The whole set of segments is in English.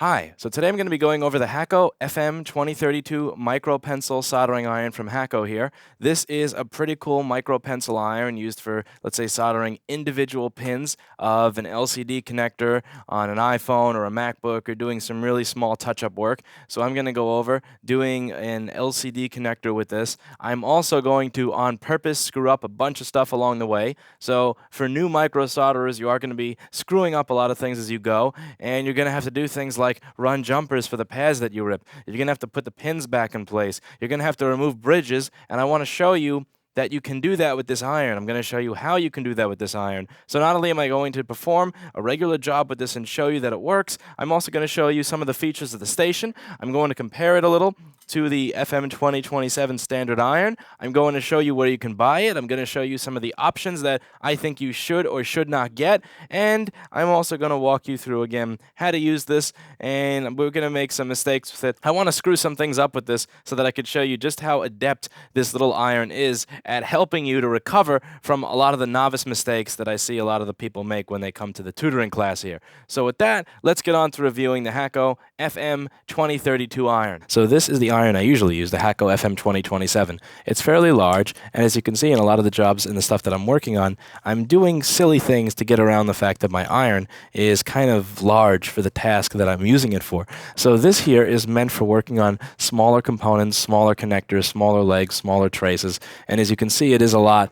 Hi, so today I'm going to be going over the Hakko FM-2032 micropencil soldering iron from Hakko here. This is a pretty cool micropencil iron used for, let's say, soldering individual pins of an LCD connector on an iPhone or a MacBook or doing some really small touch-up work. So I'm going to go over doing an LCD connector with this. I'm also going to, on purpose, screw up a bunch of stuff along the way. So for new micro solderers, you are going to be screwing up a lot of things as you go, and you're going to have to do things like run jumpers for the pads that you rip. You're going to have to put the pins back in place. You're going to have to remove bridges, and I want to show you that you can do that with this iron. I'm going to show you how you can do that with this iron. So not only am I going to perform a regular job with this and show you that it works, I'm also going to show you some of the features of the station. I'm going to compare it a little to the FM-2027 standard iron. I'm going to show you where you can buy it. I'm going to show you some of the options that I think you should or should not get. And I'm also going to walk you through, again, how to use this. And we're going to make some mistakes with it. I want to screw some things up with this so that I could show you just how adept this little iron is at helping you to recover from a lot of the novice mistakes that I see a lot of the people make when they come to the tutoring class here. So with that, let's get on to reviewing the Hakko FM-2032 iron. So this is the iron I usually use, the Hakko FM-2027. It's fairly large, and as you can see in a lot of the jobs and the stuff that I'm working on, I'm doing silly things to get around the fact that my iron is kind of large for the task that I'm using it for. So this here is meant for working on smaller components, smaller connectors, smaller legs, smaller traces, and as you can see, it is a lot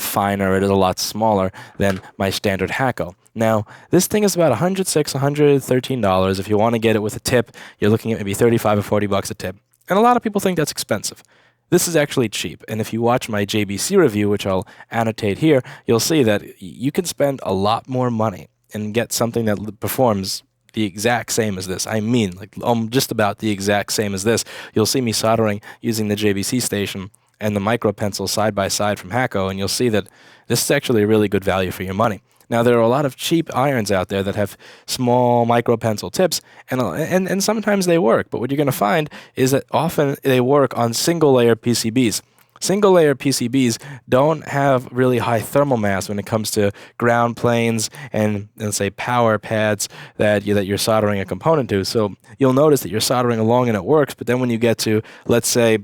finer, it is a lot smaller than my standard Hakko. Now, this thing is about $106, $113. If you want to get it with a tip, you're looking at maybe 35 or 40 bucks a tip. And a lot of people think that's expensive. This is actually cheap. And if you watch my JBC review, which I'll annotate here, you'll see that you can spend a lot more money and get something that performs the exact same as this. I mean, like just about the exact same as this. You'll see me soldering using the JBC station and the micropencil side by side from Hakko, and you'll see that this is actually a really good value for your money. Now, there are a lot of cheap irons out there that have small micropencil tips, and sometimes they work, but what you're going to find is that often they work on single-layer PCBs. Single-layer PCBs don't have really high thermal mass when it comes to ground planes and say, power pads that you're soldering a component to. So you'll notice that you're soldering along and it works, but then when you get to, let's say,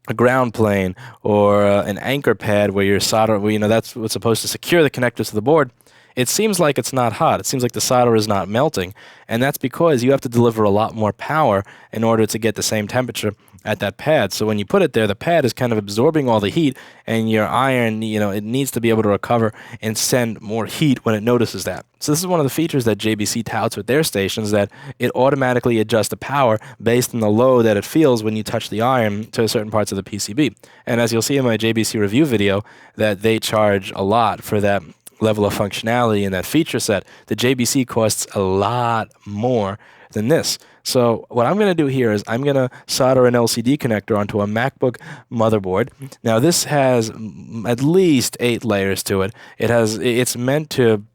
a ground plane or an anchor pad where you're soldering, that's what's supposed to secure the connectors to the board, it seems like it's not hot. It seems like the solder is not melting, and that's because you have to deliver a lot more power in order to get the same temperature at that pad. So when you put it there, the pad is kind of absorbing all the heat, and your iron, it needs to be able to recover and send more heat when it notices that. So this is one of the features that JBC touts with their stations, that it automatically adjusts the power based on the load that it feels when you touch the iron to certain parts of the PCB. And as you'll see in my JBC review video, that they charge a lot for that level of functionality and that feature set. The JBC costs a lot more than this. So what I'm going to do here is I'm going to solder an LCD connector onto a MacBook motherboard. Now this has at least 8 layers to it. It's meant to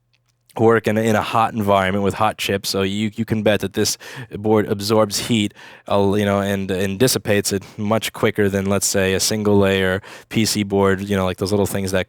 work in a hot environment with hot chips, so you can bet that this board absorbs heat, and dissipates it much quicker than, let's say, a single layer PC board, like those little things that,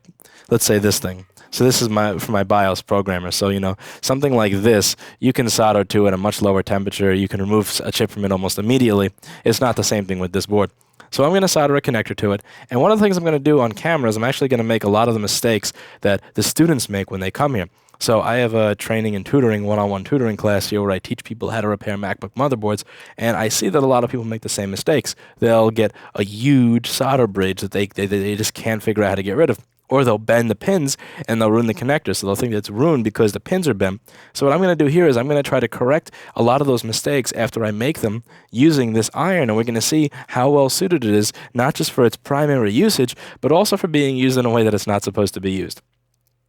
let's say this thing. So this is for my BIOS programmer. So, something like this, you can solder to at a much lower temperature. You can remove a chip from it almost immediately. It's not the same thing with this board. So I'm going to solder a connector to it. And one of the things I'm going to do on camera is I'm actually going to make a lot of the mistakes that the students make when they come here. So I have a training and tutoring, one-on-one tutoring class here where I teach people how to repair MacBook motherboards, and I see that a lot of people make the same mistakes. They'll get a huge solder bridge that they just can't figure out how to get rid of. Or they'll bend the pins and they'll ruin the connector. So they'll think that it's ruined because the pins are bent. So what I'm going to do here is I'm going to try to correct a lot of those mistakes after I make them using this iron. And we're going to see how well suited it is, not just for its primary usage, but also for being used in a way that it's not supposed to be used.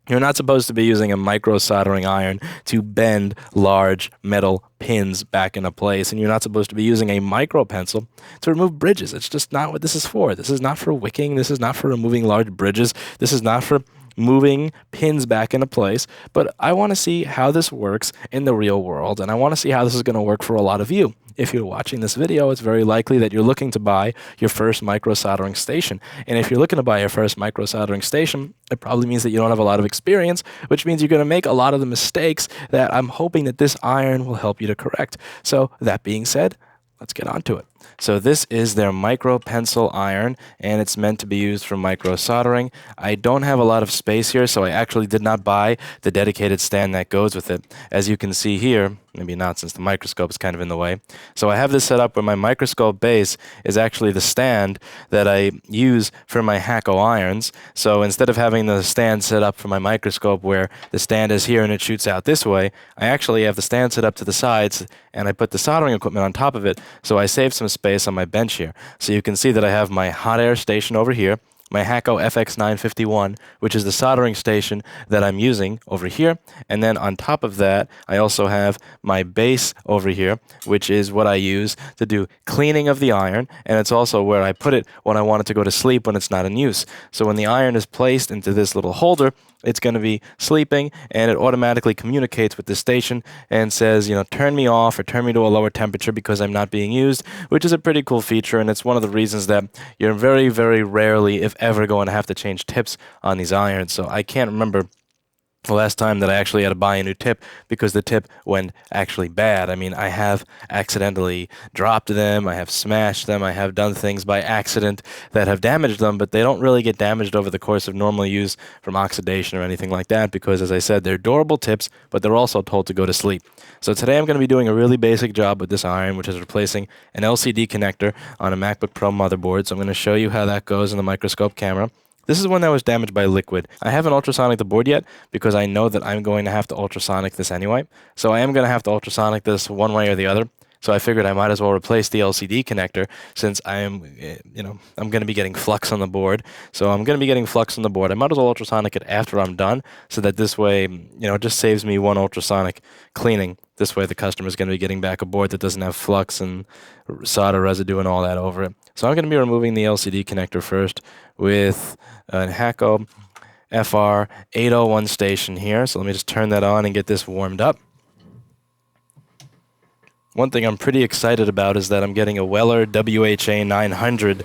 You're not supposed to be using a micro soldering iron to bend large metal pins back into place, and you're not supposed to be using a micro pencil to remove bridges. It's just not what this is for. This is not for wicking. This is not for removing large bridges. This is not for moving pins back into place, but I want to see how this works in the real world, and I want to see how this is going to work for a lot of you. If you're watching this video, it's very likely that you're looking to buy your first micro soldering station. And if you're looking to buy your first micro soldering station, it probably means that you don't have a lot of experience, which means you're going to make a lot of the mistakes that I'm hoping that this iron will help you to correct. So that being said, let's get on to it. So this is their micro pencil iron, and it's meant to be used for micro soldering. I don't have a lot of space here, so I actually did not buy the dedicated stand that goes with it. As you can see here, maybe not since the microscope is kind of in the way. So I have this set up where my microscope base is actually the stand that I use for my Hakko irons. So instead of having the stand set up for my microscope where the stand is here and it shoots out this way, I actually have the stand set up to the sides and I put the soldering equipment on top of it, so I save some space on my bench here. So you can see that I have my hot air station over here, my Hakko FX-951, which is the soldering station that I'm using over here. And then on top of that, I also have my base over here, which is what I use to do cleaning of the iron. And it's also where I put it when I want it to go to sleep when it's not in use. So when the iron is placed into this little holder, it's going to be sleeping, and it automatically communicates with the station and says, you know, turn me off or turn me to a lower temperature because I'm not being used, which is a pretty cool feature, and it's one of the reasons that you're very, very rarely, if ever, going to have to change tips on these irons. So I can't remember the last time that I actually had to buy a new tip because the tip went actually bad. I mean, I have accidentally dropped them, I have smashed them, I have done things by accident that have damaged them, but they don't really get damaged over the course of normal use from oxidation or anything like that because, as I said, they're durable tips, but they're also told to go to sleep. So today I'm going to be doing a really basic job with this iron, which is replacing an LCD connector on a MacBook Pro motherboard. So I'm going to show you how that goes in the microscope camera. This is one that was damaged by liquid. I haven't ultrasonic the board yet because I know that I'm going to have to ultrasonic this anyway. So I am going to have to ultrasonic this one way or the other. So I figured I might as well replace the LCD connector since I am, I'm going to be getting flux on the board. So I'm going to be getting flux on the board. I might as well ultrasonic it after I'm done so that this way, it just saves me one ultrasonic cleaning. This way the customer is going to be getting back a board that doesn't have flux and solder residue and all that over it. So I'm going to be removing the LCD connector first with a Hakko FR-801 station here. So let me just turn that on and get this warmed up. One thing I'm pretty excited about is that I'm getting a Weller WHA-900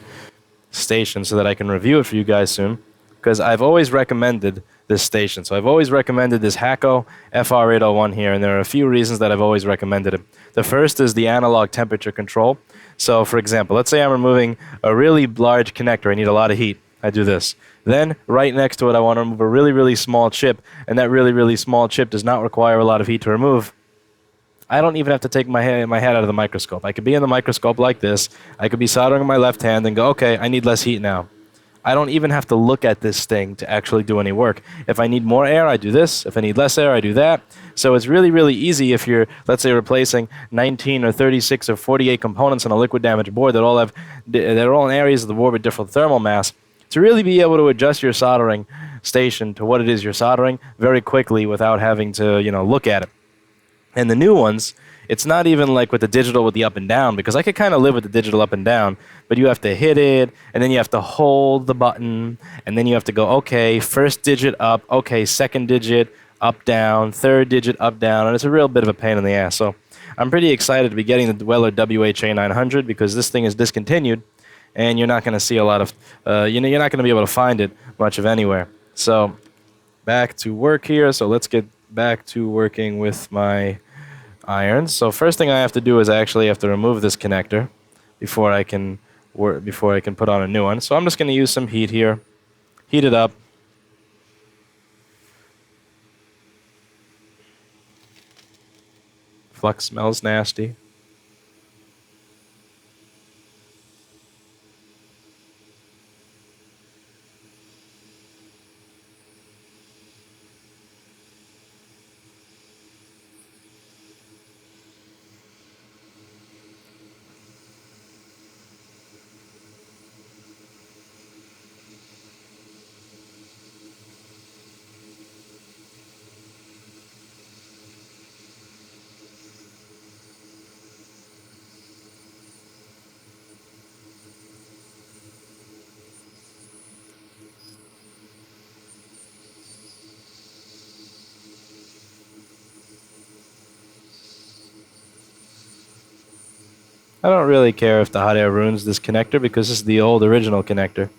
station so that I can review it for you guys soon, because I've always recommended this station. So I've always recommended this Hakko FR-801 here, and there are a few reasons that I've always recommended it. The first is the analog temperature control. So for example, let's say I'm removing a really large connector. I need a lot of heat. I do this. Then right next to it, I want to remove a really, really small chip, and that really, really small chip does not require a lot of heat to remove. I don't even have to take my head out of the microscope. I could be in the microscope like this. I could be soldering on my left hand and go, okay, I need less heat now. I don't even have to look at this thing to actually do any work. If I need more air, I do this. If I need less air, I do that. So it's really, really easy if you're, let's say, replacing 19 or 36 or 48 components on a liquid damaged board that they're all in areas of the board with different thermal mass, to really be able to adjust your soldering station to what it is you're soldering very quickly without having to, look at it. And the new ones, it's not even like with the digital with the up and down, because I could kind of live with the digital up and down, but you have to hit it, and then you have to hold the button, and then you have to go, okay, first digit up, okay, second digit up, down, third digit up, down, and it's a real bit of a pain in the ass. So I'm pretty excited to be getting the Weller WHA-900 because this thing is discontinued, and you're not going to see a lot of, you're not going to be able to find it much of anywhere. So back to work here. So let's get back to working with my irons. So first thing I have to do is I actually have to remove this connector before I can put on a new one. So I'm just going to use some heat here, heat it up. Flux smells nasty. I don't really care if the hot air ruins this connector because this is the old original connector,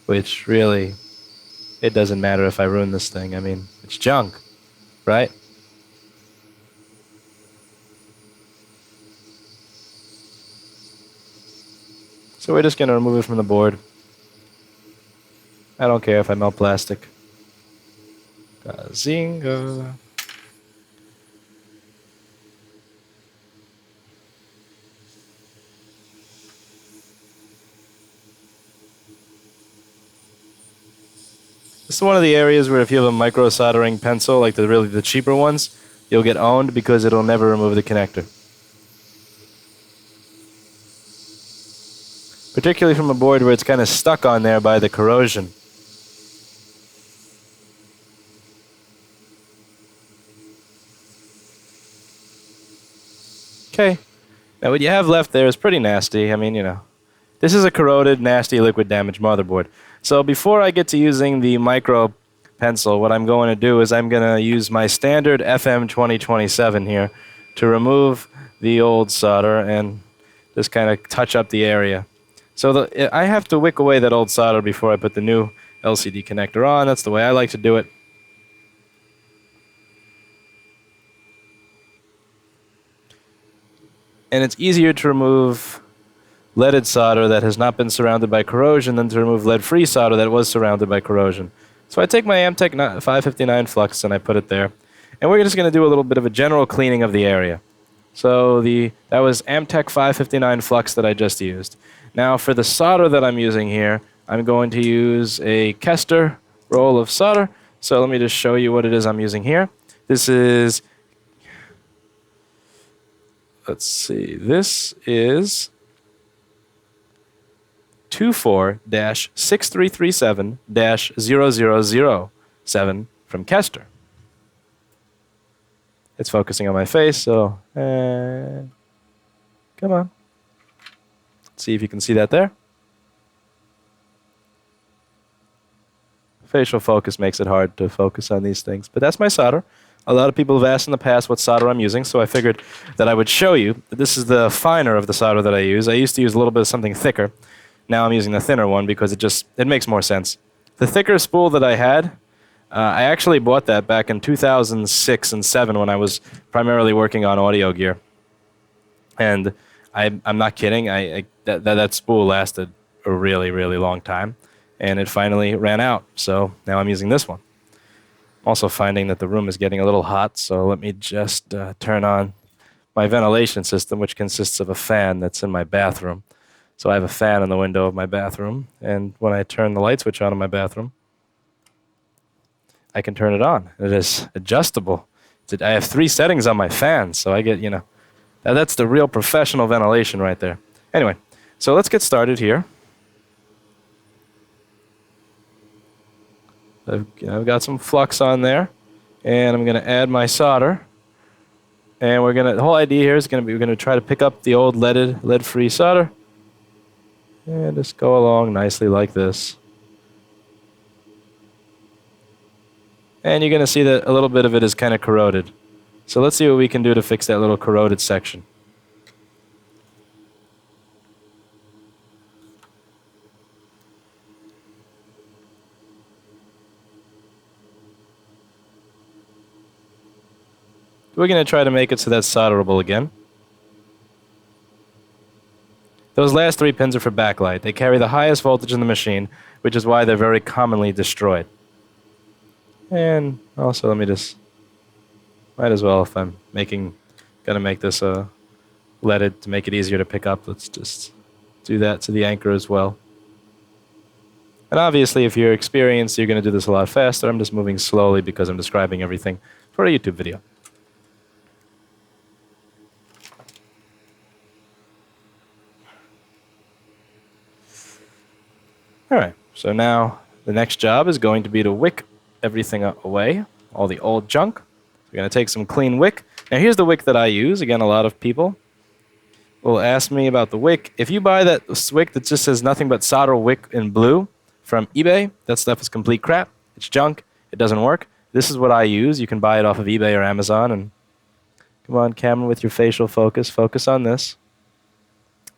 which really, it doesn't matter if I ruin this thing. I mean, it's junk, right? So we're just going to remove it from the board. I don't care if I melt plastic. Zinga. This is one of the areas where if you have a micro soldering pencil, like the cheaper ones, you'll get owned because it'll never remove the connector. Particularly from a board where it's kind of stuck on there by the corrosion. Okay. Now what you have left there is pretty nasty. I mean, you know, this is a corroded, nasty, liquid damaged motherboard. So before I get to using the micro pencil, what I'm going to do is I'm going to use my standard FM-2027 here to remove the old solder and just kind of touch up the area. So I have to wick away that old solder before I put the new LCD connector on. That's the way I like to do it. And it's easier to remove leaded solder that has not been surrounded by corrosion than to remove lead-free solder that was surrounded by corrosion. So I take my Amtech 559 flux and I put it there. And we're just going to do a little bit of a general cleaning of the area. So that was Amtech 559 flux that I just used. Now for the solder that I'm using here, I'm going to use a Kester roll of solder. So let me just show you what it is I'm using here. This is, let's see, this is 24-6337-0007 from Kester. It's focusing on my face, so come on. Let's see if you can see that there. Facial focus makes it hard to focus on these things, but that's my solder. A lot of people have asked in the past what solder I'm using, so I figured that I would show you. This is the finer of the solder that I use. I used to use a little bit of something thicker. Now I'm using the thinner one because it makes more sense. The thicker spool that I had, I actually bought that back in 2006 and 7 when I was primarily working on audio gear. And I'm not kidding, that spool lasted a really, really long time. And it finally ran out, so now I'm using this one. I'm also finding that the room is getting a little hot, so let me just turn on my ventilation system, which consists of a fan that's in my bathroom. So I have a fan in the window of my bathroom, and when I turn the light switch on in my bathroom, I can turn it on. It is adjustable. I have 3 settings on my fan, so I get, you know, that's the real professional ventilation right there. Anyway, so let's get started here. I've got some flux on there, and I'm going to add my solder. And the whole idea here is we're going to try to pick up the old lead-free solder, and just go along nicely like this. And you're going to see that a little bit of it is kind of corroded. So let's see what we can do to fix that little corroded section. We're going to try to make it so that's solderable again. Those last 3 pins are for backlight. They carry the highest voltage in the machine, which is why they're very commonly destroyed. And also, let me just, might as well, if I'm gonna make this leaded to make it easier to pick up, let's just do that to the anchor as well. And obviously, if you're experienced, you're gonna do this a lot faster. I'm just moving slowly because I'm describing everything for a YouTube video. All right, so now the next job is going to be to wick everything away, all the old junk. We're going to take some clean wick. Now here's the wick that I use. Again, a lot of people will ask me about the wick. If you buy that wick that just says nothing but solder wick in blue from eBay, that stuff is complete crap. It's junk. It doesn't work. This is what I use. You can buy it off of eBay or Amazon. And come on, camera, with your facial focus. Focus on this.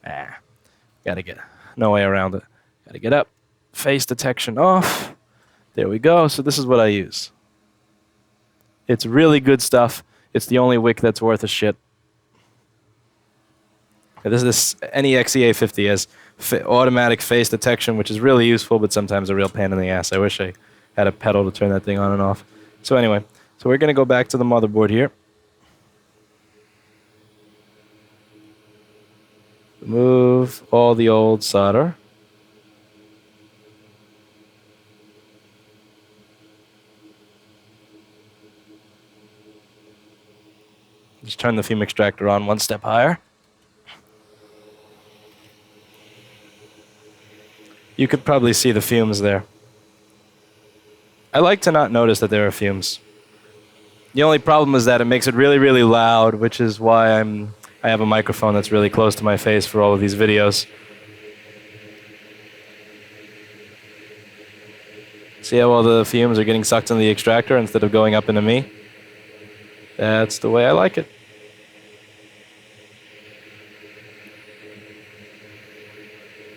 Gotta get, no way around it. Gotta get up, face detection off. There we go. So this is what I use. It's really good stuff. It's the only wick that's worth a shit. This NEXEA50 has automatic face detection, which is really useful, but sometimes a real pain in the ass. I wish I had a pedal to turn that thing on and off. So anyway, so we're going to go back to the motherboard here. Remove all the old solder. Just turn the fume extractor on one step higher. You could probably see the fumes there. I like to not notice that there are fumes. The only problem is that it makes it really, really loud, which is why I have a microphone that's really close to my face for all of these videos. See how all the fumes are getting sucked into the extractor instead of going up into me? That's the way I like it.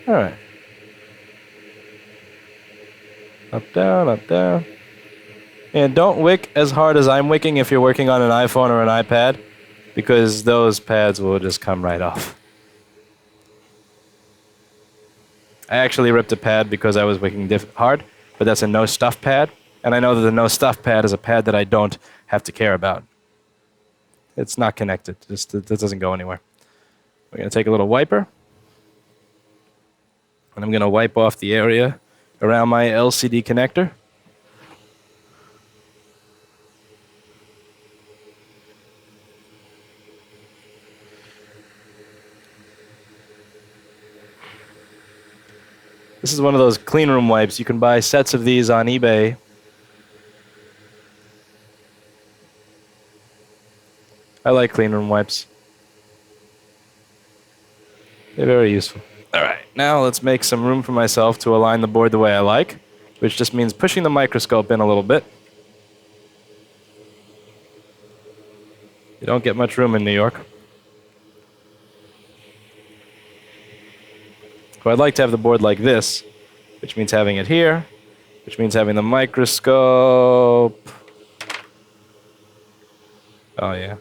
All right. Up, down, up, down. And don't wick as hard as I'm wicking if you're working on an iPhone or an iPad, because those pads will just come right off. I actually ripped a pad because I was wicking hard, but that's a no stuff pad, and I know that the no stuff pad is a pad that I don't have to care about. It's not connected. It doesn't go anywhere. We're going to take a little wiper, and I'm going to wipe off the area around my LCD connector. This is one of those clean room wipes. You can buy sets of these on eBay. I like clean room wipes. They're very useful. All right, now let's make some room for myself to align the board the way I like, which just means pushing the microscope in a little bit. You don't get much room in New York. So I'd like to have the board like this, which means having it here, which means having the microscope. Oh yeah.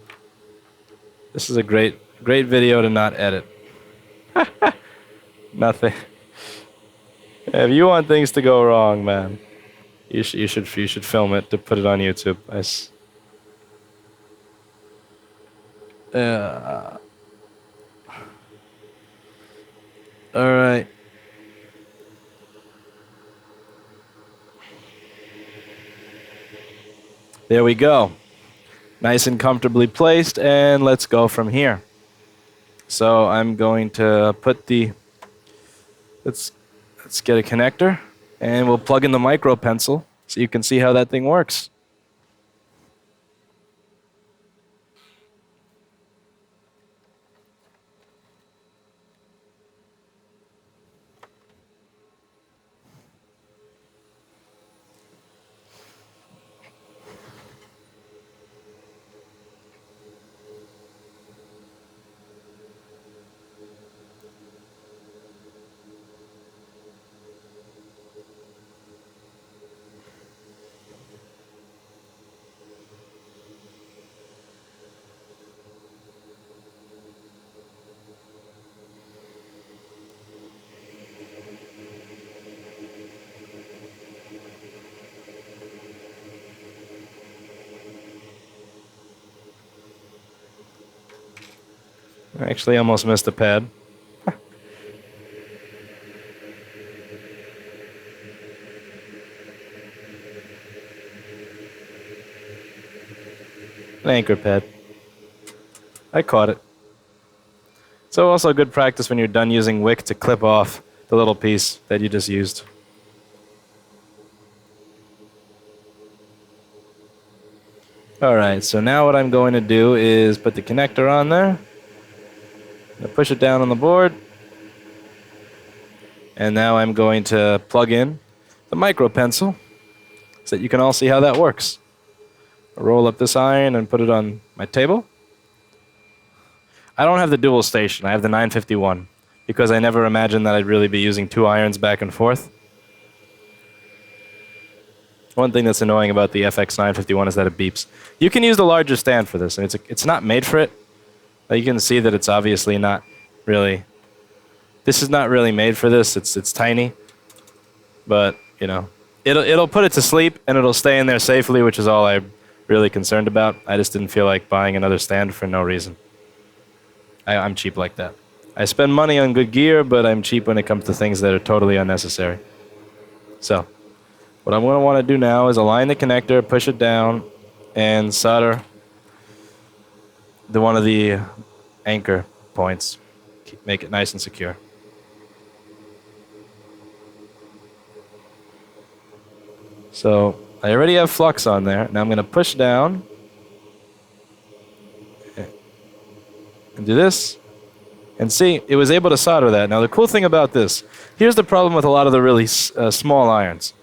This is a great video to not edit. Nothing. If you want things to go wrong, man, you should film it to put it on YouTube. All right. There we go. Nice and comfortably placed, and let's go from here. So I'm going to put the, let's get a connector, and we'll plug in the micropencil so you can see how that thing works. I actually almost missed a pad. An anchor pad. I caught it. So also good practice when you're done using wick to clip off the little piece that you just used. Alright, so now what I'm going to do is put the connector on there. Push it down on the board. And now I'm going to plug in the micropencil so that you can all see how that works. I'll roll up this iron and put it on my table. I don't have the dual station. I have the 951. because I never imagined that I'd really be using 2 irons back and forth. One thing that's annoying about the FX-951 is that it beeps. You can use the larger stand for this, and it's not made for it. But you can see that it's obviously not really... This is not really made for this. It's tiny. But, you know, it'll put it to sleep, and it'll stay in there safely, which is all I'm really concerned about. I just didn't feel like buying another stand for no reason. I'm cheap like that. I spend money on good gear, but I'm cheap when it comes to things that are totally unnecessary. So, what I'm going to want to do now is align the connector, push it down, and solder one of the anchor points. Make it nice and secure. So, I already have flux on there. Now I'm going to push down and do this. And see, it was able to solder that. Now the cool thing about this, here's the problem with a lot of the really small irons.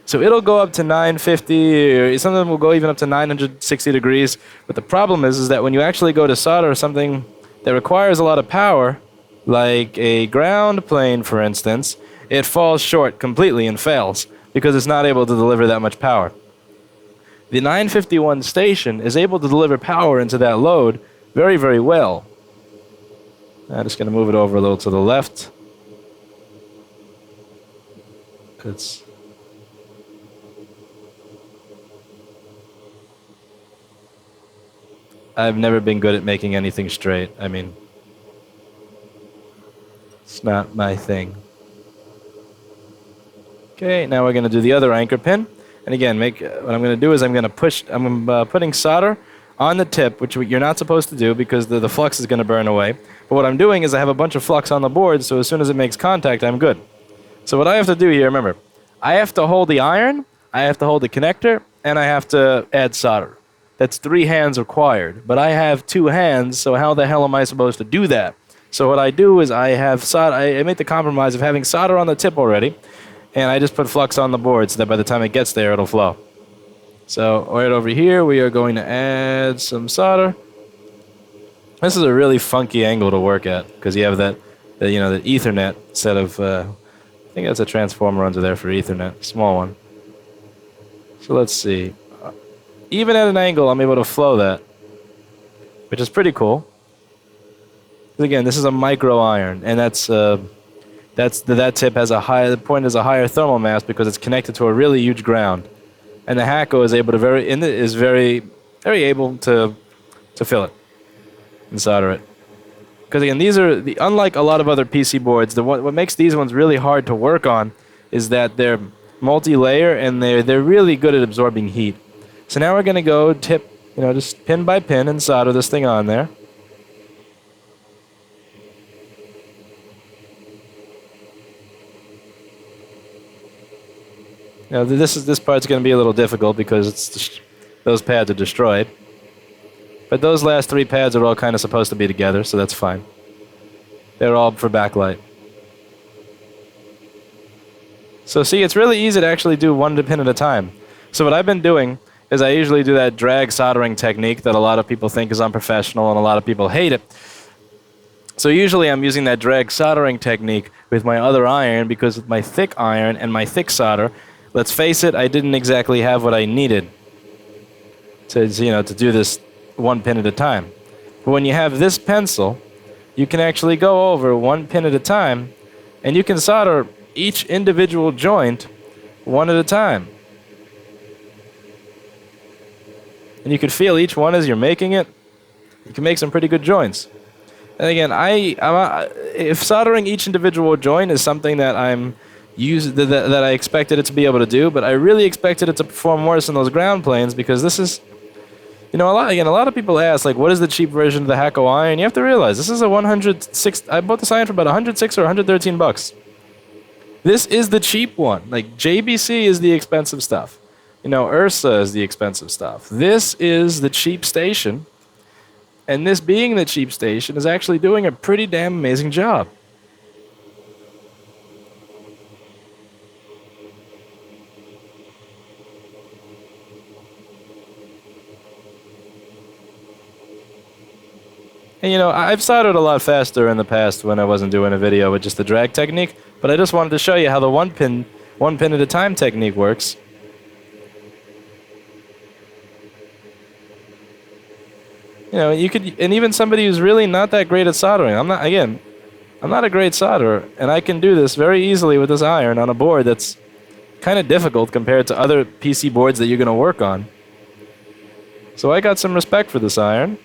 So it'll go up to 950, or some of them will go even up to 960 degrees. But the problem is that when you actually go to solder something that requires a lot of power, like a ground plane, for instance, it falls short completely and fails because it's not able to deliver that much power. The 951 station is able to deliver power into that load very, very well. I'm just going to move it over a little to the left. I've never been good at making anything straight. I mean, it's not my thing. Okay, now we're going to do the other anchor pin. And again, what I'm going to do is I'm putting solder on the tip, which you're not supposed to do because the flux is going to burn away. But what I'm doing is I have a bunch of flux on the board, so as soon as it makes contact, I'm good. So what I have to do here, remember, I have to hold the iron, I have to hold the connector, and I have to add solder. That's 3 hands required. But I have 2 hands, so how the hell am I supposed to do that? So what I do is I have solder. I make the compromise of having solder on the tip already, and I just put flux on the board so that by the time it gets there, it'll flow. So right over here, we are going to add some solder. This is a really funky angle to work at because you have the Ethernet set of. I think that's a transformer under there for Ethernet, small one. So let's see. Even at an angle, I'm able to flow that, which is pretty cool. Again, this is a micro iron, and that tip has the point has a higher thermal mass because it's connected to a really huge ground. And the Hakko is able to very able to fill it and solder it. Because again, these are unlike a lot of other PC boards. What makes these ones really hard to work on is that they're multi-layer and they're really good at absorbing heat. So now we're going to go just pin by pin and solder this thing on there. Now this part's going to be a little difficult because those pads are destroyed. But those last 3 pads are all kind of supposed to be together, so that's fine. They're all for backlight. So see, it's really easy to actually do 1 pin at a time. So what I've been doing is I usually do that drag soldering technique that a lot of people think is unprofessional and a lot of people hate it. So usually I'm using that drag soldering technique with my other iron because with my thick iron and my thick solder, let's face it, I didn't exactly have what I needed to do this 1 pin at a time. But when you have this pencil, you can actually go over 1 pin at a time, and you can solder each individual joint 1 at a time. And you can feel each one as you're making it. You can make some pretty good joints. And again, if soldering each individual joint is something that that I expected it to be able to do, but I really expected it to perform worse in those ground planes because this is, a lot of people ask, like, what is the cheap version of the Hakko iron? You have to realize, this is a 106, I bought this iron for about 106 or 113 bucks. This is the cheap one. Like, JBC is the expensive stuff. Ursa is the expensive stuff. This is the cheap station, and this being the cheap station is actually doing a pretty damn amazing job. And you know, I've soldered a lot faster in the past when I wasn't doing a video with just the drag technique, but I just wanted to show you how the one pin at a time technique works. You know, you could, and even somebody who's really not that great at soldering, I'm not a great solderer, and I can do this very easily with this iron on a board that's kind of difficult compared to other PC boards that you're going to work on. So I got some respect for this iron.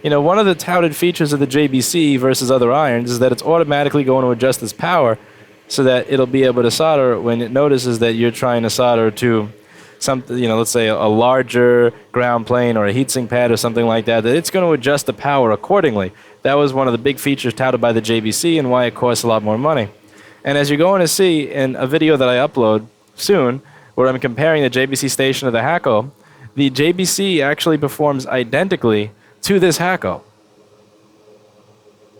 You know, one of the touted features of the JBC versus other irons is that it's automatically going to adjust its power so that it'll be able to solder when it notices that you're trying to solder to something, you know, let's say a larger ground plane or a heatsink pad or something like that, that it's going to adjust the power accordingly. That was one of the big features touted by the JBC and why it costs a lot more money. And as you're going to see in a video that I upload soon, where I'm comparing the JBC station to the Hakko, the JBC actually performs identically to this Hakko.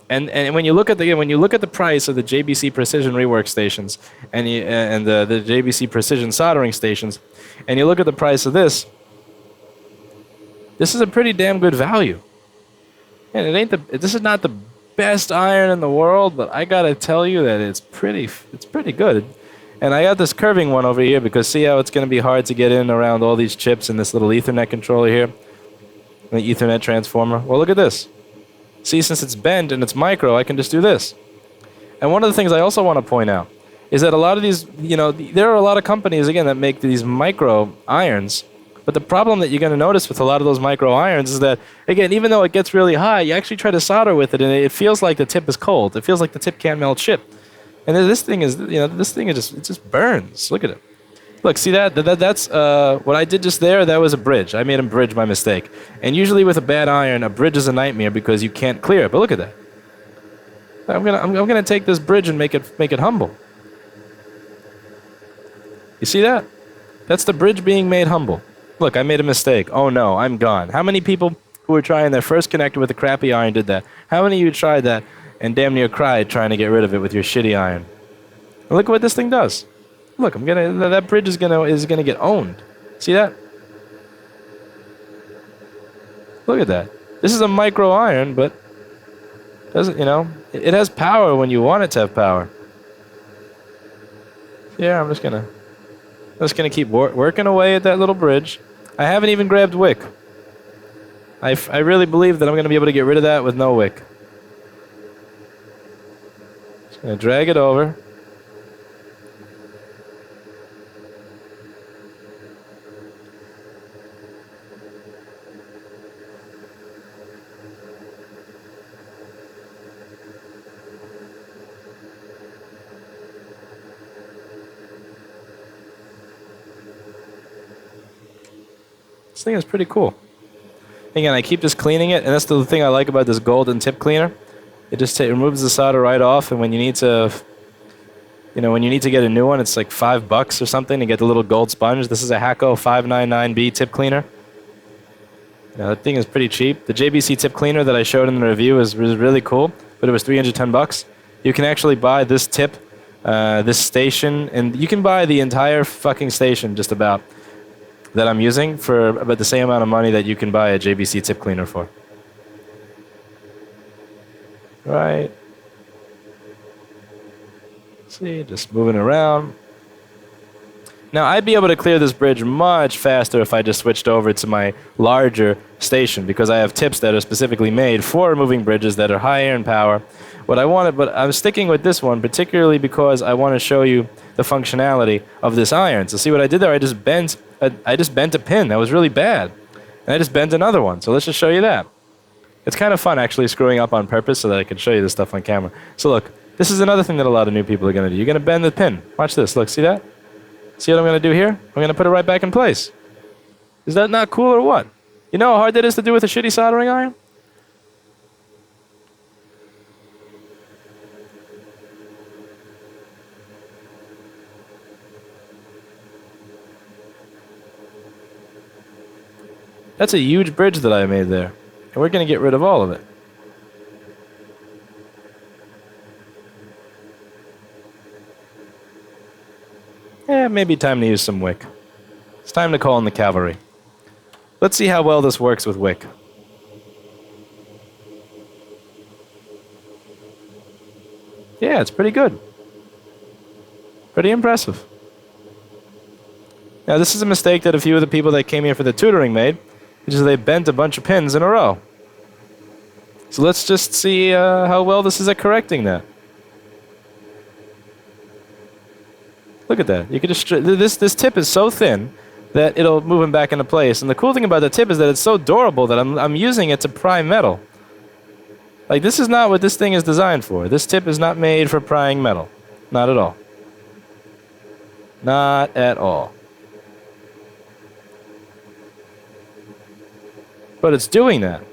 And when you look at the price of the JBC precision rework stations and the JBC precision soldering stations, and you look at the price of this is a pretty damn good value. And this is not the best iron in the world, but I gotta tell you that it's pretty good. And I got this curving one over here because see how it's gonna be hard to get in around all these chips in this little Ethernet controller here, the Ethernet transformer. Well, look at this. See, since it's bent and it's micro, I can just do this. And one of the things I also want to point out is that a lot of these, you know, there are a lot of companies, again, that make these micro irons. But the problem that you're going to notice with a lot of those micro irons is that, again, even though it gets really high, you actually try to solder with it, and it feels like the tip is cold. It feels like the tip can't melt shit. And then this thing is, you know, it just burns. Look at it. Look, see that? That's what I did just there. That was a bridge. I made a bridge by mistake. And usually with a bad iron, a bridge is a nightmare because you can't clear it. But look at that. I'm gonna take this bridge and make it humble. You see that? That's the bridge being made humble. Look, I made a mistake. Oh no, I'm gone. How many people who were trying their first connector with a crappy iron did that? How many of you tried that and damn near cried trying to get rid of it with your shitty iron? And look what this thing does. Look, that bridge is gonna get owned. See that? Look at that. This is a micro iron, but doesn't, you know, it has power when you want it to have power. Yeah, I'm just gonna keep working away at that little bridge. I haven't even grabbed wick. I really believe that I'm gonna be able to get rid of that with no wick. Just gonna drag it over. This thing is pretty cool. Again, I keep just cleaning it, and that's the thing I like about this golden tip cleaner. It just removes the solder right off, and when you need to, get a new one, it's like $5 or something to get the little gold sponge. This is a Hakko FX-951 tip cleaner. Now, that thing is pretty cheap. The JBC tip cleaner that I showed in the review was really cool, but it was $310. You can actually buy this tip, this station, and you can buy the entire fucking station just about that I'm using for about the same amount of money that you can buy a JBC tip cleaner for. Right. See, just moving around. Now, I'd be able to clear this bridge much faster if I just switched over to my larger station because I have tips that are specifically made for removing bridges that are higher in power. But I'm sticking with this one particularly because I want to show you the functionality of this iron. So see what I did there? I just bent a pin. That was really bad. And I just bent another one. So let's just show you that. It's kind of fun actually screwing up on purpose so that I can show you this stuff on camera. So look, this is another thing that a lot of new people are going to do. You're going to bend the pin. Watch this. Look, see that? See what I'm going to do here? I'm going to put it right back in place. Is that not cool or what? You know how hard that is to do with a shitty soldering iron? That's a huge bridge that I made there. And we're going to get rid of all of it. Yeah, maybe time to use some wick. It's time to call in the cavalry. Let's see how well this works with wick. Yeah, it's pretty good. Pretty impressive. Now, this is a mistake that a few of the people that came here for the tutoring made, which is they bent a bunch of pins in a row. So let's just see how well this is at correcting that. Look at that. You can just this tip is so thin that it'll move them back into place. And the cool thing about the tip is that it's so durable that I'm using it to pry metal. Like, this is not what this thing is designed for. This tip is not made for prying metal. Not at all. Not at all. But it's doing that.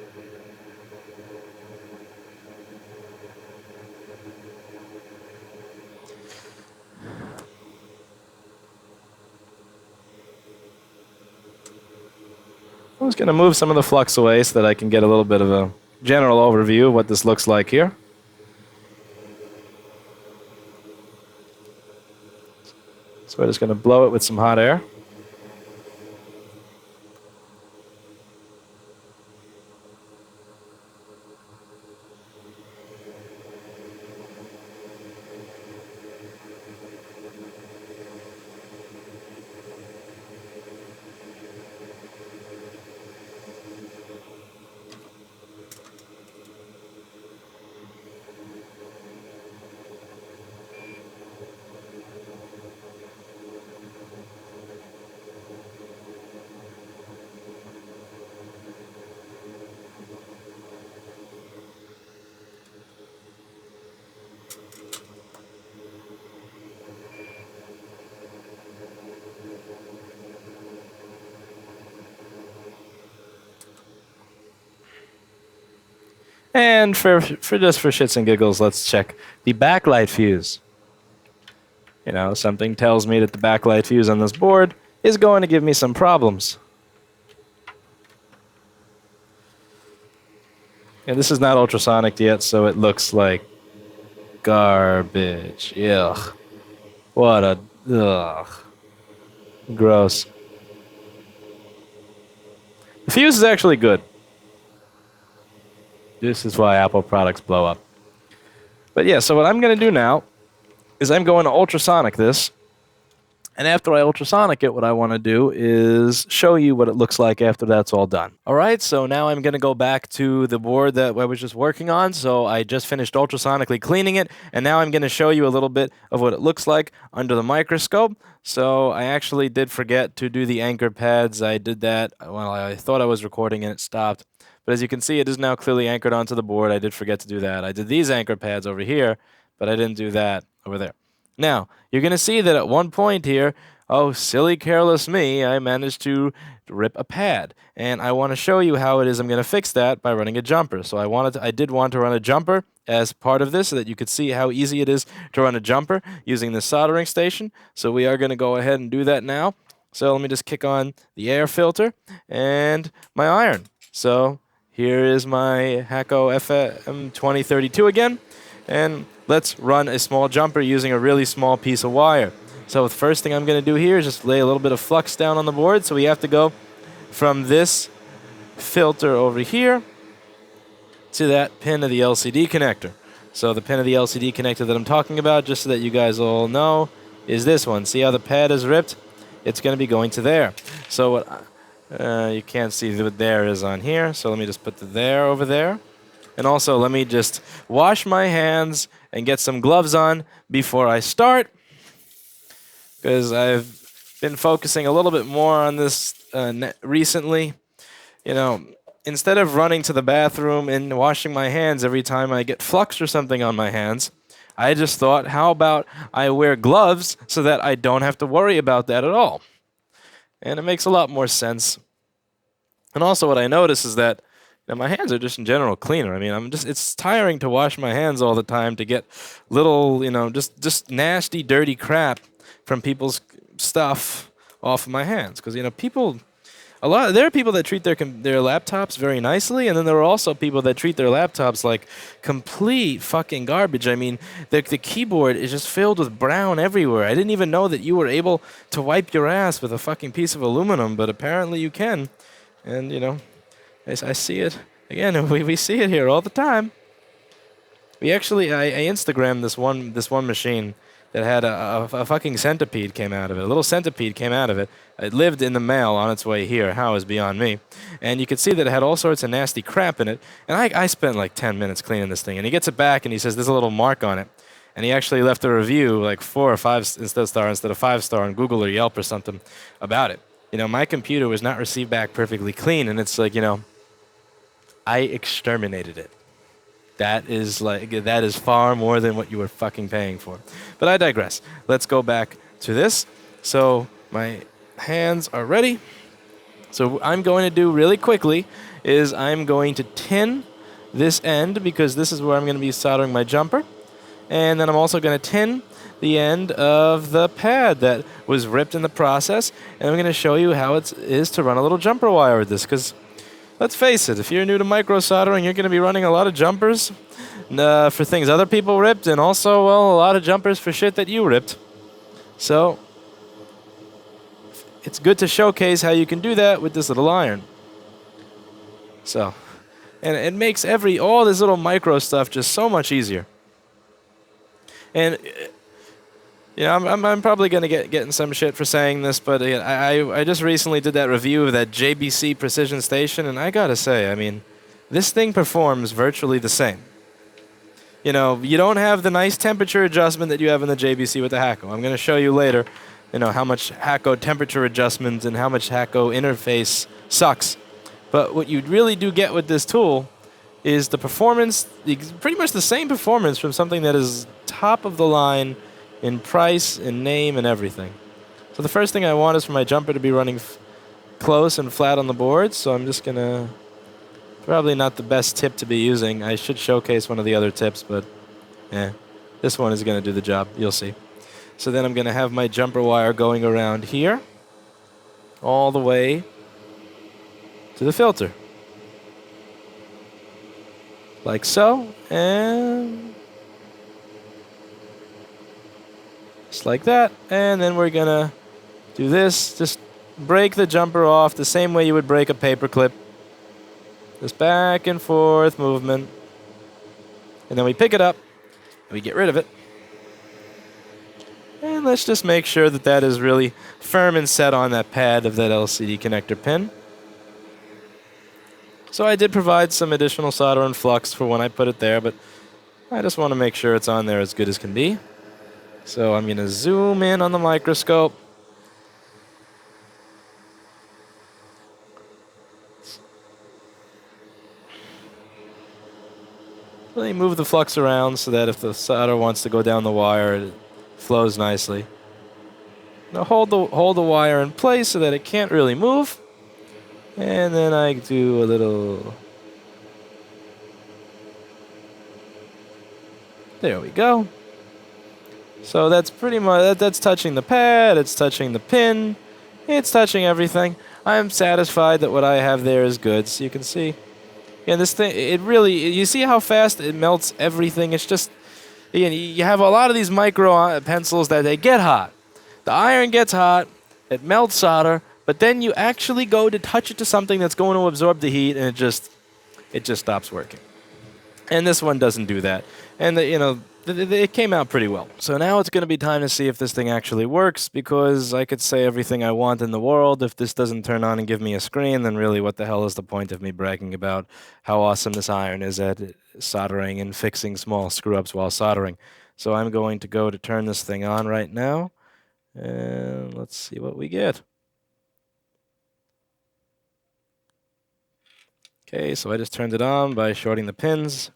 I'm just going to move some of the flux away so that I can get a little bit of a general overview of what this looks like here. So we're just going to blow it with some hot air. And for just for shits and giggles, let's check the backlight fuse. You know, something tells me that the backlight fuse on this board is going to give me some problems. And this is not ultrasonic yet, so it looks like garbage. Ugh. What a... Ugh. Gross. The fuse is actually good. This is why Apple products blow up. But yeah, so what I'm going to do now is I'm going to ultrasonic this. And after I ultrasonic it, what I want to do is show you what it looks like after that's all done. All right, so now I'm going to go back to the board that I was just working on. So I just finished ultrasonically cleaning it, and now I'm going to show you a little bit of what it looks like under the microscope. So I actually did forget to do the anchor pads. I did that while I thought I was recording and it stopped. But as you can see, it is now clearly anchored onto the board. I did forget to do that. I did these anchor pads over here, but I didn't do that over there. Now, you're going to see that at one point here, oh, silly, careless me, I managed to rip a pad. And I want to show you how it is I'm going to fix that by running a jumper. So I did want to run a jumper as part of this so that you could see how easy it is to run a jumper using the soldering station. So we are going to go ahead and do that now. So let me just kick on the air filter and my iron. So here is my Hakko FM-2032 again. And let's run a small jumper using a really small piece of wire. So the first thing I'm going to do here is just lay a little bit of flux down on the board. So we have to go from this filter over here to that pin of the LCD connector. So the pin of the LCD connector that I'm talking about, just so that you guys all know, is this one. See how the pad is ripped? It's going to be going to there. So what you can't see what there is on here. So let me just put the there over there. And also, let me just wash my hands and get some gloves on before I start, because I've been focusing a little bit more on this recently. You know, instead of running to the bathroom and washing my hands every time I get flux or something on my hands, I just thought, how about I wear gloves so that I don't have to worry about that at all? And it makes a lot more sense. And also what I notice is that my hands are just in general cleaner. I mean, it's tiring to wash my hands all the time to get little, just nasty, dirty crap from people's stuff off of my hands. Because, there are people that treat their laptops very nicely, and then there are also people that treat their laptops like complete fucking garbage. I mean, the keyboard is just filled with brown everywhere. I didn't even know that you were able to wipe your ass with a fucking piece of aluminum, but apparently you can. And, I see it. Again, we see it here all the time. We actually, I Instagrammed this one machine that had a fucking centipede came out of it. A little centipede came out of it. It lived in the mail on its way here. How is beyond me. And you could see that it had all sorts of nasty crap in it. And I spent like 10 minutes cleaning this thing. And he gets it back and he says there's a little mark on it. And he actually left a review, like 4 or 5 instead of 5-star on Google or Yelp or something about it. You know, my computer was not received back perfectly clean, and it's like, you know, I exterminated it. That is far more than what you were fucking paying for. But I digress. Let's go back to this. So my hands are ready. So what I'm going to do really quickly is I'm going to tin this end because this is where I'm going to be soldering my jumper. And then I'm also going to tin the end of the pad that was ripped in the process. And I'm going to show you how it is to run a little jumper wire with this. Because let's face it, if you're new to micro soldering, you're going to be running a lot of jumpers for things other people ripped. And also, well, a lot of jumpers for shit that you ripped. So it's good to showcase how you can do that with this little iron. So, and it makes all this little micro stuff just so much easier. And you know, I'm probably going to get in some shit for saying this, but I just recently did that review of that JBC Precision Station, and I gotta say, I mean, this thing performs virtually the same. You know, you don't have the nice temperature adjustment that you have in the JBC with the Hakko. I'm going to show you later, you know, how much Hakko temperature adjustment and how much Hakko interface sucks. But what you really do get with this tool is the performance, pretty much the same performance from something that is top of the line in price, in name, and everything. So the first thing I want is for my jumper to be running close and flat on the board, so I'm just going to, probably not the best tip to be using. I should showcase one of the other tips, but this one is going to do the job. You'll see. So then I'm going to have my jumper wire going around here, all the way to the filter. Like so, and just like that. And then we're gonna do this, just break the jumper off the same way you would break a paper clip. Just back and forth movement. And then we pick it up, and we get rid of it. And let's just make sure that that is really firm and set on that pad of that LCD connector pin. So I did provide some additional solder and flux for when I put it there, but I just want to make sure it's on there as good as can be. So I'm going to zoom in on the microscope. Really move the flux around so that if the solder wants to go down the wire, it flows nicely. Now hold the wire in place so that it can't really move. And then I do a little... There we go. So that's pretty much, that's touching the pad, it's touching the pin, it's touching everything. I'm satisfied that what I have there is good. So you can see, yeah, this thing, it really, you see how fast it melts everything. It's just, you have a lot of these micro pencils that they get hot. The iron gets hot, it melts solder, but then you actually go to touch it to something that's going to absorb the heat, and it just stops working. And this one doesn't do that. And it came out pretty well. So now it's going to be time to see if this thing actually works, because I could say everything I want in the world. If this doesn't turn on and give me a screen, then really what the hell is the point of me bragging about how awesome this iron is at soldering and fixing small screw-ups while soldering. So I'm going to go to turn this thing on right now, and let's see what we get. Okay, so I just turned it on by shorting the pins.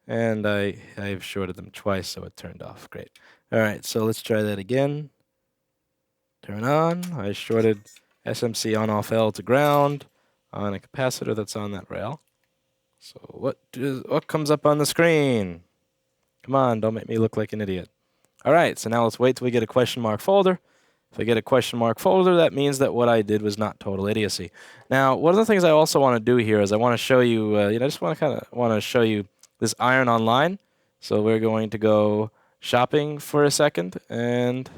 And I've shorted them twice, so it turned off. Great. All right, so let's try that again. Turn on. I shorted SMC on-off L to ground on a capacitor that's on that rail. So what comes up on the screen? Come on, don't make me look like an idiot. All right, so now let's wait till we get a question mark folder. If I get a question mark folder, that means that what I did was not total idiocy. Now, one of the things I also want to do here is I want to show you, I just want to show you this iron online. So we're going to go shopping for a second, and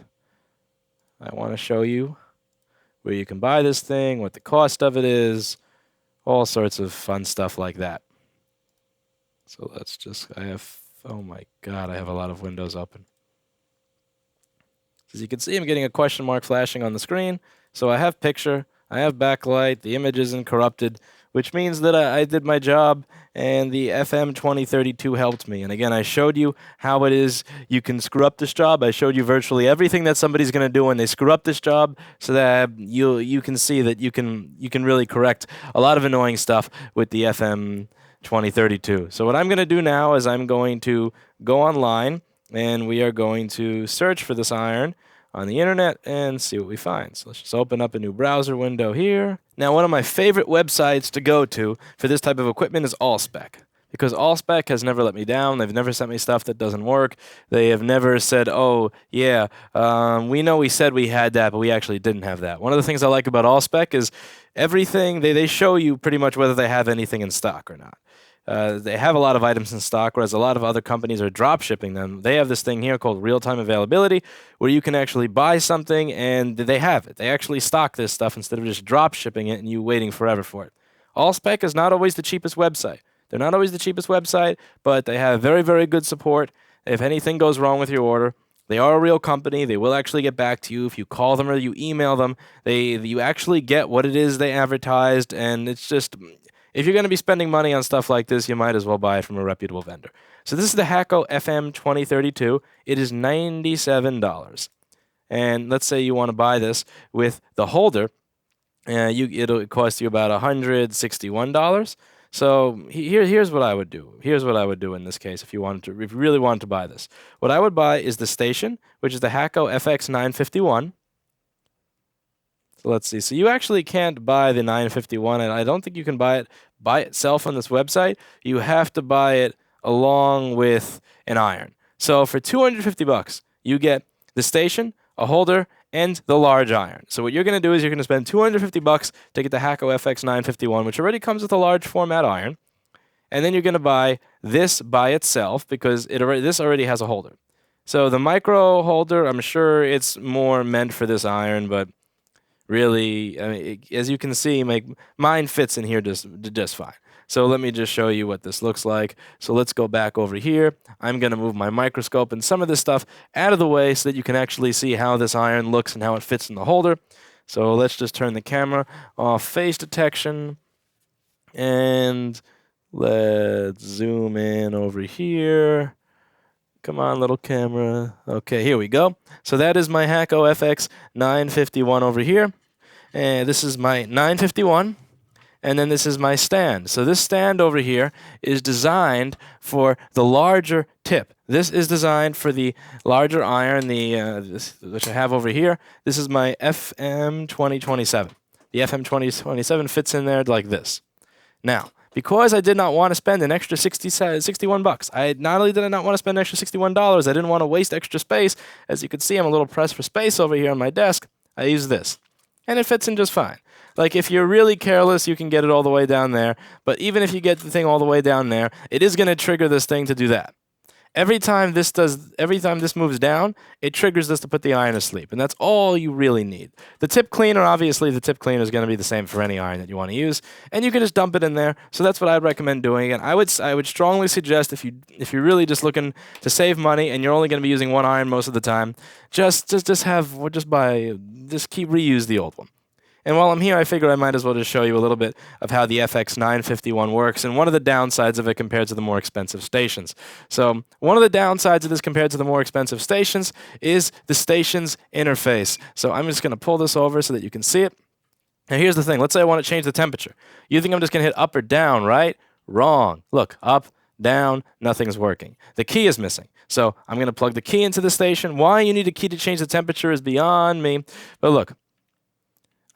I want to show you where you can buy this thing, what the cost of it is, all sorts of fun stuff like that. So let's just, oh my God, I have a lot of windows open. As you can see, I'm getting a question mark flashing on the screen. So I have picture, I have backlight, the image isn't corrupted, which means that I did my job and the FM-2032 helped me. And again, I showed you how it is you can screw up this job. I showed you virtually everything that somebody's going to do when they screw up this job, so that you can see that you can really correct a lot of annoying stuff with the FM-2032. So what I'm going to do now is I'm going to go online and we are going to search for this iron on the internet and see what we find. So let's just open up a new browser window here. Now, one of my favorite websites to go to for this type of equipment is Allspec, because Allspec has never let me down. They've never sent me stuff that doesn't work. They have never said, oh, yeah, we know we said we had that, but we actually didn't have that. One of the things I like about Allspec is everything, they show you pretty much whether they have anything in stock or not. They have a lot of items in stock, whereas a lot of other companies are drop shipping them. They have this thing here called real-time availability, where you can actually buy something and they have it. They actually stock this stuff instead of just drop shipping it and you waiting forever for it. Allspec is not always the cheapest website. They're not always the cheapest website, but they have very, very good support. If anything goes wrong with your order, they are a real company. They will actually get back to you. If you call them or you email them, you actually get what it is they advertised, and it's just, if you're going to be spending money on stuff like this, you might as well buy it from a reputable vendor. So this is the Hakko FM-2032. It is $97. And let's say you want to buy this with the holder. It'll cost you about $161. So here's what I would do. Here's what I would do in this case if you really wanted to buy this. What I would buy is the station, which is the Hakko FX-951. So let's see. So you actually can't buy the 951, and I don't think you can buy it by itself on this website. You have to buy it along with an iron. So for $250, you get the station, a holder, and the large iron. So what you're going to do is you're going to spend $250 to get the Hakko FX-951, which already comes with a large format iron. And then you're going to buy this by itself because this already has a holder. So the micro holder, I'm sure it's more meant for this iron, but really, I mean, as you can see, mine fits in here just fine. So let me just show you what this looks like. So let's go back over here. I'm going to move my microscope and some of this stuff out of the way so that you can actually see how this iron looks and how it fits in the holder. So let's just turn the camera off face detection. And let's zoom in over here. Come on, little camera. Okay, here we go. So that is my Hakko FX-951 over here. And this is my 951. And then this is my stand. So this stand over here is designed for the larger tip. This is designed for the larger iron, which I have over here. This is my FM-2027. The FM-2027 fits in there like this. Now, because I did not want to spend an extra $61, not only did I not want to spend an extra $61, I didn't want to waste extra space. As you can see, I'm a little pressed for space over here on my desk. I use this, and it fits in just fine. Like, if you're really careless, you can get it all the way down there. But even if you get the thing all the way down there, it is going to trigger this thing to do that. Every time this moves down, it triggers this to put the iron to sleep. And that's all you really need. The tip cleaner, obviously, the tip cleaner is going to be the same for any iron that you want to use. And you can just dump it in there. So that's what I'd recommend doing. And I would strongly suggest, if you're really just looking to save money and you're only going to be using one iron most of the time, just keep reuse the old one. And while I'm here, I figure I might as well just show you a little bit of how the FX-951 works and one of the downsides of it compared to the more expensive stations. So one of the downsides of this compared to the more expensive stations is the station's interface. So I'm just going to pull this over so that you can see it. Now here's the thing. Let's say I want to change the temperature. You think I'm just going to hit up or down, right? Wrong. Look, up, down, nothing's working. The key is missing. So I'm going to plug the key into the station. Why you need a key to change the temperature is beyond me. But look.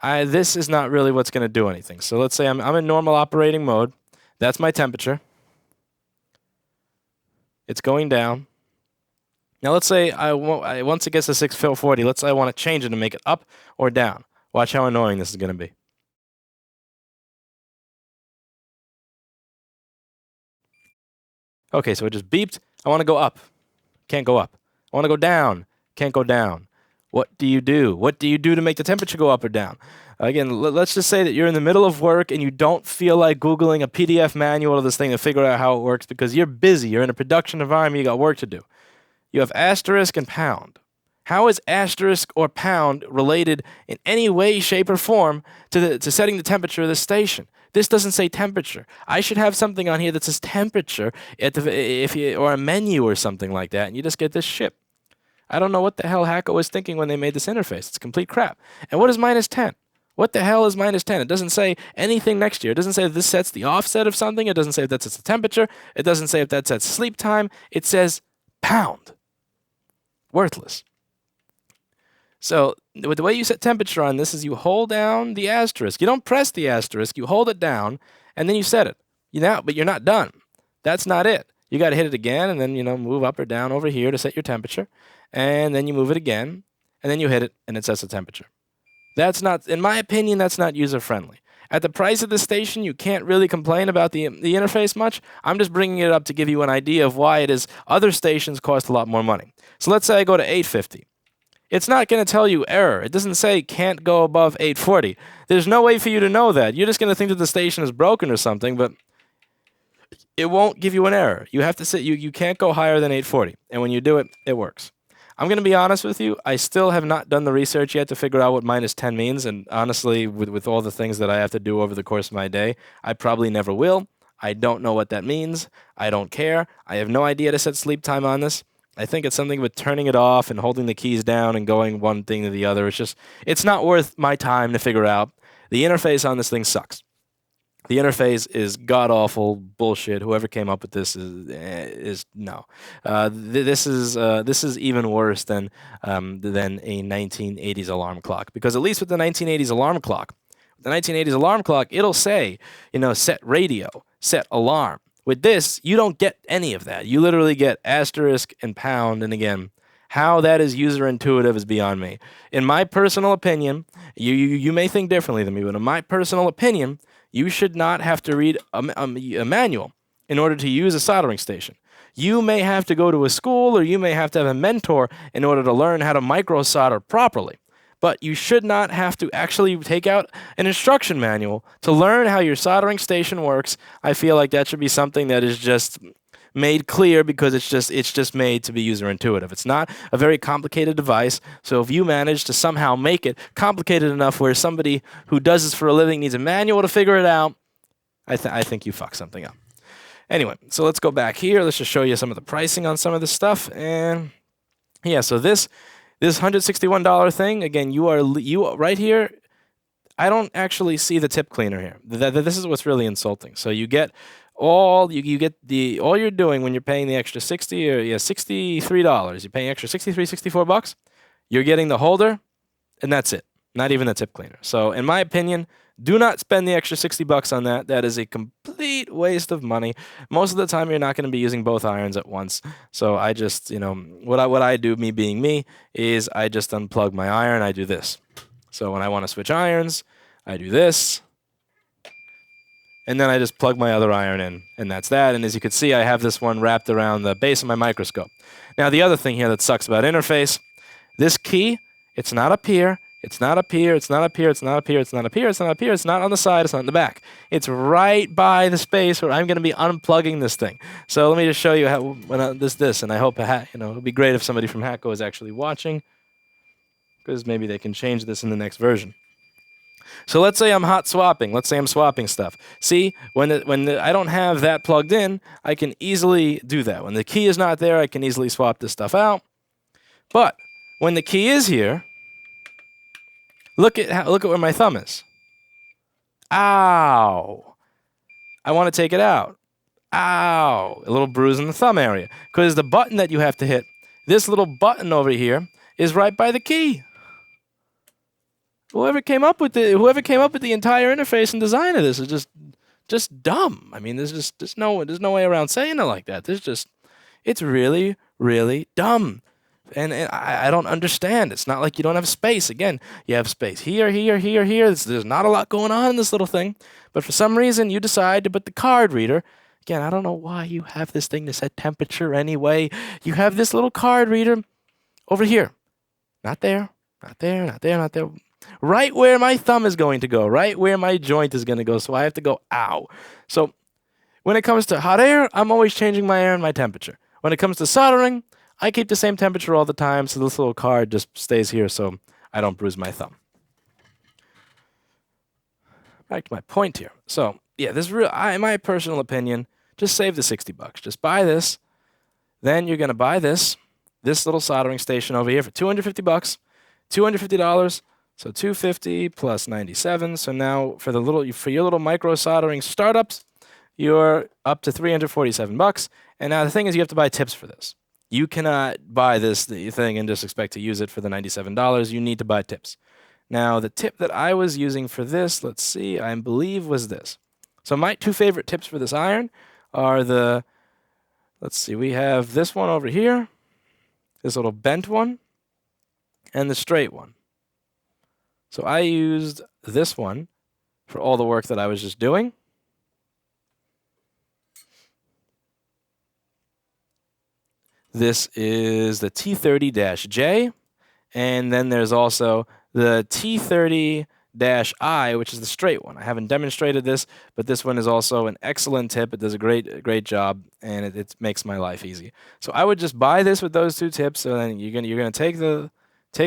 This is not really what's going to do anything. So let's say I'm in normal operating mode. That's my temperature. It's going down. Now let's say once it gets to 640, let's say I want to change it and make it up or down. Watch how annoying this is going to be. Okay, so it just beeped. I want to go up. Can't go up. I want to go down. Can't go down. What do you do? What do you do to make the temperature go up or down? Again, let's just say that you're in the middle of work and you don't feel like Googling a PDF manual of this thing to figure out how it works because you're busy. You're in a production environment. You got work to do. You have asterisk and pound. How is asterisk or pound related in any way, shape, or form to setting the temperature of the station? This doesn't say temperature. I should have something on here that says temperature or a menu or something like that, and you just get this shit. I don't know what the hell Hakko was thinking when they made this interface. It's complete crap. And what is -10? What the hell is -10? It doesn't say anything next year. It doesn't say that this sets the offset of something. It doesn't say if that sets the temperature. It doesn't say if that sets sleep time. It says pound. Worthless. So with the way you set temperature on this is you hold down the asterisk. You don't press the asterisk. You hold it down, and then you set it. But you're not done. That's not it. You got to hit it again, and then move up or down over here to set your temperature, and then you move it again, and then you hit it, and it sets the temperature. That's not, in my opinion, that's not user-friendly. At the price of the station, you can't really complain about the interface much. I'm just bringing it up to give you an idea of why it is other stations cost a lot more money. So let's say I go to 850. It's not going to tell you error. It doesn't say can't go above 840. There's no way for you to know that. You're just going to think that the station is broken or something, but it won't give you an error. You have to say you can't go higher than 840. And when you do it, it works. I'm going to be honest with you. I still have not done the research yet to figure out what -10 means. And honestly, with all the things that I have to do over the course of my day, I probably never will. I don't know what that means. I don't care. I have no idea to set sleep time on this. I think it's something with turning it off and holding the keys down and going one thing to the other. It's not worth my time to figure out. The interface on this thing sucks. The interface is god-awful bullshit. Whoever came up with this is no. This is even worse than a 1980s alarm clock. Because at least with the 1980s alarm clock, it'll say, set radio, set alarm. With this, you don't get any of that. You literally get asterisk and pound, and again, how that is user intuitive is beyond me. In my personal opinion, you may think differently than me, but in my personal opinion, you should not have to read a manual in order to use a soldering station. You may have to go to a school, or you may have to have a mentor in order to learn how to micro solder properly. But you should not have to actually take out an instruction manual to learn how your soldering station works. I feel like that should be something that is just made clear because it's just made to be user intuitive. It's not a very complicated device. So if you manage to somehow make it complicated enough where somebody who does this for a living needs a manual to figure it out, I think you fucked something up. Anyway, so let's go back here. Let's just show you some of the pricing on some of this stuff. And yeah, so this $161 thing, again, you right here, I don't actually see the tip cleaner here. This is what's really insulting. So you get all you're doing when you're paying the extra $63. You're paying extra $64. You're getting the holder, and that's it. Not even the tip cleaner. So in my opinion, do not spend the extra $60 on that. That is a complete waste of money. Most of the time, you're not going to be using both irons at once. So I just, what I do, me being me, is I just unplug my iron. I do this. So when I want to switch irons, I do this. And then I just plug my other iron in, and that's that. And as you can see, I have this one wrapped around the base of my microscope. Now, the other thing here that sucks about interface, this key, it's not up here. It's not up here, it's not up here, it's not up here, it's not up here, it's not up here, it's not on the side, it's not in the back. It's right by the space where I'm going to be unplugging this thing. So let me just show you how this, and I hope it would be great if somebody from Hakko is actually watching, because maybe they can change this in the next version. So let's say I'm hot swapping. Let's say I'm swapping stuff. See, when I don't have that plugged in, I can easily do that. When the key is not there, I can easily swap this stuff out. But when the key is here, look at where my thumb is. Ow. I want to take it out. Ow. A little bruise in the thumb area. Because the button that you have to hit, this little button over here, is right by the key. Whoever came up with the entire interface and design of this is just dumb. I mean, there's no way around saying it like that. It's really, really dumb. And I don't understand. It's not like you don't have space. Again, you have space here. There's not a lot going on in this little thing. But for some reason, you decide to put the card reader. Again, I don't know why you have this thing to set temperature anyway. You have this little card reader over here. Not there. Not there, not there, not there. Right where my thumb is going to go, right where my joint is going to go. So I have to go, ow. So when it comes to hot air, I'm always changing my air and my temperature. When it comes to soldering, I keep the same temperature all the time, so this little card just stays here so I don't bruise my thumb. Back to my point here. So, yeah, this real, in my personal opinion, just save the $60. Just buy this. Then you're going to buy this little soldering station over here for $250, $250. So $250 plus 97. So now for your little micro soldering startups, you're up to $347. And now the thing is, you have to buy tips for this. You cannot buy this thing and just expect to use it for the $97. You need to buy tips. Now, the tip that I was using for this, let's see, I believe was this. So my two favorite tips for this iron are let's see, we have this one over here, this little bent one, and the straight one. So I used this one for all the work that I was just doing. This is the T30-J, and then there's also the T30-I, which is the straight one. I haven't demonstrated this, but this one is also an excellent tip. It does a great job, and it makes my life easy. So I would just buy this with those two tips, and then you're gonna take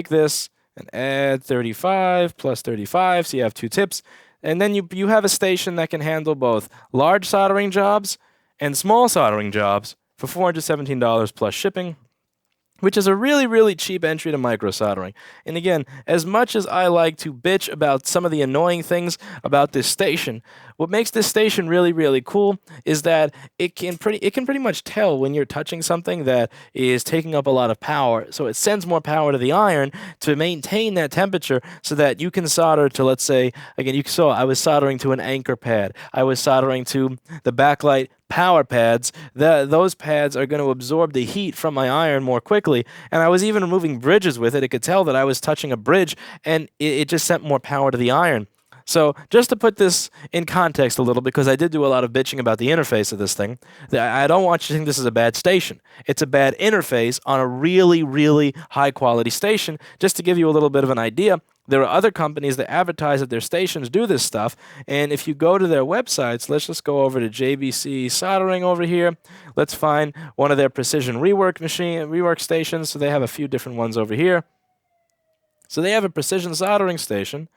this and add 35 plus 35, so you have two tips, and then you have a station that can handle both large soldering jobs and small soldering jobs for $417 plus shipping, which is a really cheap entry to micro soldering. And again, as much as I like to bitch about some of the annoying things about this station, what makes this station really cool is that it can pretty much tell when you're touching something that is taking up a lot of power. So it sends more power to the iron to maintain that temperature so that you can solder to, let's say, again, you saw I was soldering to an anchor pad. I was soldering to the backlight power pads. Those pads are going to absorb the heat from my iron more quickly, and I was even removing bridges with it. It could tell that I was touching a bridge, and it just sent more power to the iron. So just to put this in context a little, because I did do a lot of bitching about the interface of this thing, I don't want you to think this is a bad station. It's a bad interface on a really high quality station. Just to give you a little bit of an idea, there are other companies that advertise that their stations do this stuff, and if you go to their websites, let's just go over to JBC Soldering over here. Let's find one of their precision rework stations. So they have a few different ones over here. So they have a precision soldering station.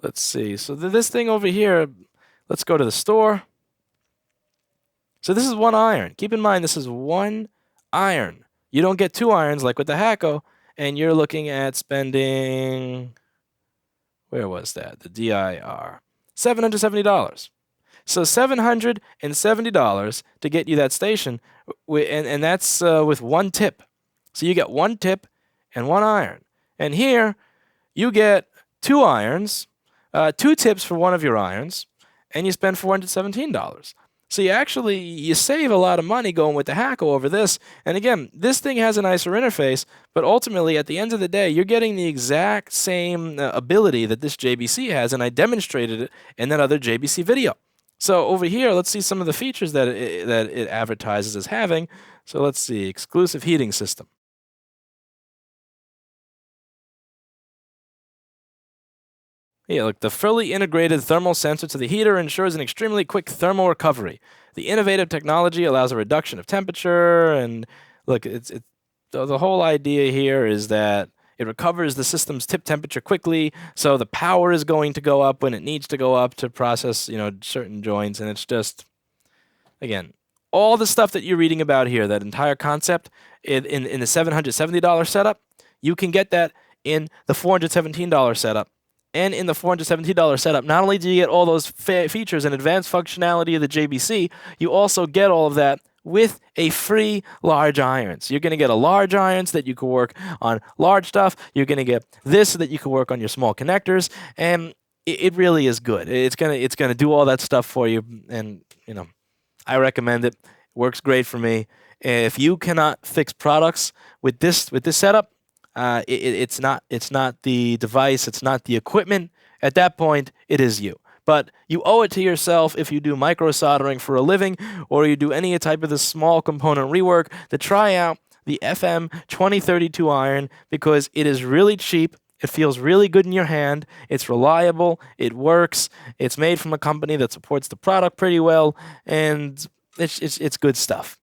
Let's see. So this thing over here, let's go to the store. So this is one iron. Keep in mind, this is one iron. You don't get two irons like with the Hakko, and you're looking at spending, where was that? The DIR. $770. So $770 to get you that station, and that's with one tip. So you get one tip and one iron. And here, you get two irons, two tips for one of your irons, and you spend $417. So you save a lot of money going with the Hakko over this. And again, this thing has a nicer interface, but ultimately, at the end of the day, you're getting the exact same ability that this JBC has, and I demonstrated it in that other JBC video. So over here, let's see some of the features that it advertises as having. So let's see, exclusive heating system. Yeah, look, the fully integrated thermal sensor to the heater ensures an extremely quick thermal recovery. The innovative technology allows a reduction of temperature, and look, the whole idea here is that it recovers the system's tip temperature quickly, so the power is going to go up when it needs to go up to process, certain joints, and it's just, again, all the stuff that you're reading about here, that entire concept, in the $770 setup, you can get that in the $417 setup. And in the $417 setup, not only do you get all those features and advanced functionality of the JBC, you also get all of that with a free large iron. So you're going to get a large iron so that you can work on large stuff. You're going to get this so that you can work on your small connectors, and it really is good. It's gonna do all that stuff for you, and I recommend it. Works great for me. If you cannot fix products with this setup, it's not the device, it's not the equipment. At that point, it is you. But you owe it to yourself if you do micro soldering for a living, or you do any type of the small component rework, to try out the FM-2032 iron, because it is really cheap, It feels really good in your hand. It's reliable. It works. It's made from a company that supports the product pretty well, and it's good stuff.